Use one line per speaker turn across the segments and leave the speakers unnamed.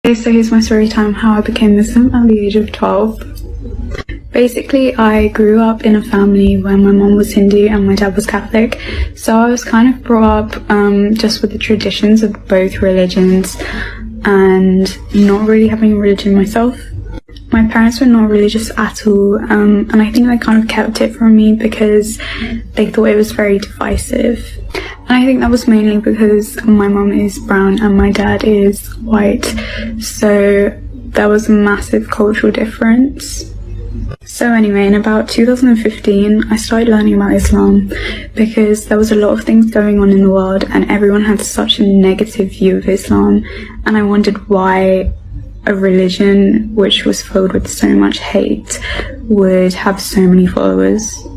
Okay, so here's my story time how I became Muslim at the age of 12. Basically, I grew up in a family where my mom was Hindu and my dad was Catholic, so I was kind of brought up just with the traditions of both religions and not really having a religion myself. My parents were not religious at all, and I think they kind of kept it from me because they thought it was very divisive. And I think that was mainly because my mom is brown and my dad is white, so there was a massive cultural difference. So anyway, in about 2015, I started learning about Islam because there was a lot of things going on in the world and everyone had such a negative view of Islam, and I wondered why a religion which was filled with so much hate would have so many followers.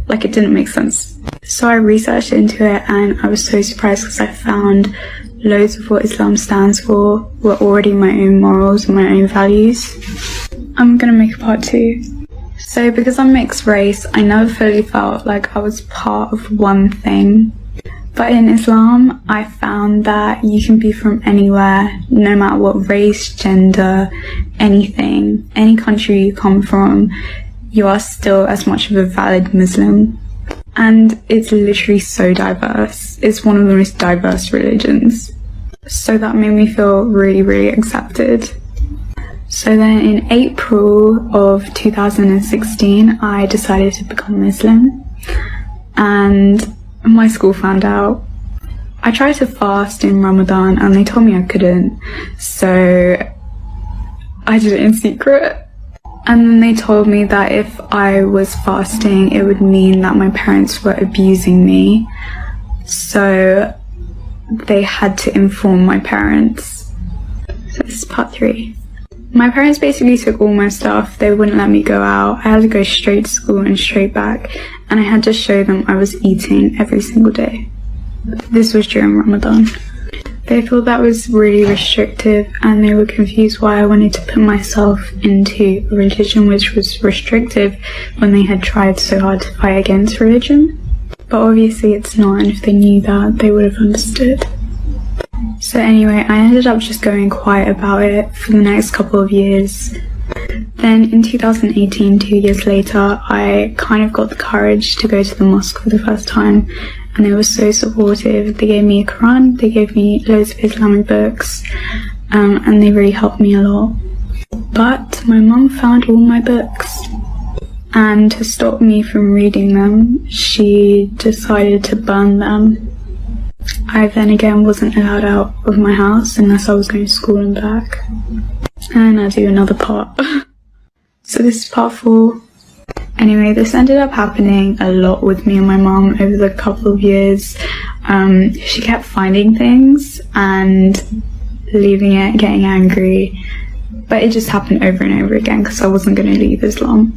Like, it didn't make sense. So I researched into it and I was so surprised because I found loads of what Islam stands for were already my own morals and my own values. I'm gonna make a part 2. So because I'm mixed race, I never fully felt like I was part of one thing. But in Islam, I found that you can be from anywhere, no matter what race, gender, anything, any country you come from, you are still as much of a valid Muslim. And it's literally so diverse. It's one of the most diverse religions. So that made me feel really, really accepted. So then in April of 2016, I decided to become Muslim. And my school found out. I tried to fast in Ramadan and they told me I couldn't, so I did it in secret. And then they told me that if I was fasting, it would mean that my parents were abusing me, so they had to inform my parents. So this is part 3. My parents basically took all my stuff. They wouldn't let me go out. I had to go straight to school and straight back, and I had to show them I was eating every single day. This was during Ramadan. They thought that was really restrictive and they were confused why I wanted to put myself into a religion which was restrictive when they had tried so hard to fight against religion. But obviously it's not, and if they knew that, they would have understood. So anyway, I ended up just going quiet about it for the next couple of years. Then in 2018, 2 years later, I kind of got the courage to go to the mosque for the first time, and they were so supportive. They gave me a Quran, they gave me loads of Islamic books, and they really helped me a lot. But my mum found all my books, and to stop me from reading them, she decided to burn them. I then again wasn't allowed out of my house unless I was going to school and back. And I'll do another part. So this is part 4. Anyway, this ended up happening a lot with me and my mom over the couple of years. She kept finding things and leaving it, getting angry. But it just happened over and over again because I wasn't going to leave Islam.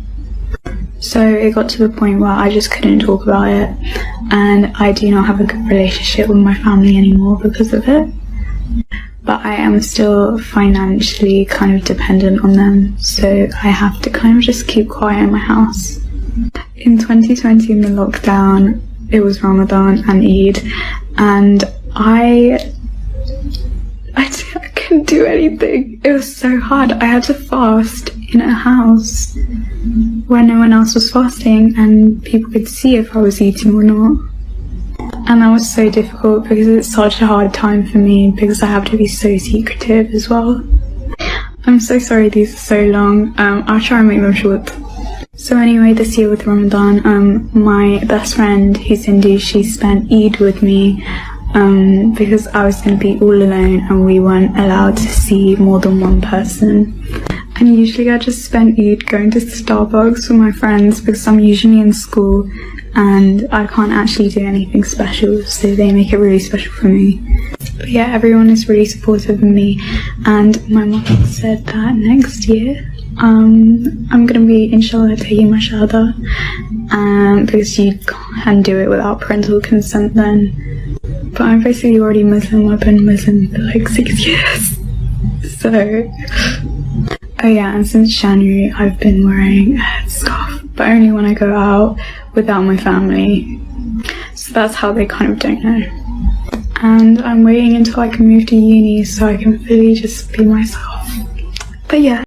So it got to the point where I just couldn't talk about it, and I do not have a good relationship with my family anymore because of it. But I am still financially kind of dependent on them, so I have to kind of just keep quiet in my house. In 2020, in the lockdown, it was Ramadan and Eid, and I couldn't do anything. It was so hard. I had to fast in a house where no one else was fasting and people could see if I was eating or not. And that was so difficult because it's such a hard time for me because I have to be so secretive as well. I'm so sorry these are so long. I'll try and make them short. So anyway, this year with Ramadan, my best friend who's Hindu, she spent Eid with me because I was going to be all alone and we weren't allowed to see more than one person. And usually I just spend Eid going to Starbucks with my friends because I'm usually in school and I can't actually do anything special, so they make it really special for me. But yeah, everyone is really supportive of me, and my mom said that next year I'm gonna be, inshallah, taking my shahada, because you can't do it without parental consent then. But I'm basically already Muslim. I've been Muslim for like 6 years. So, oh yeah, and since January I've been wearing a headscarf, but only when I go out without my family. So that's how they kind of don't know. And I'm waiting until I can move to uni so I can fully just be myself. But yeah.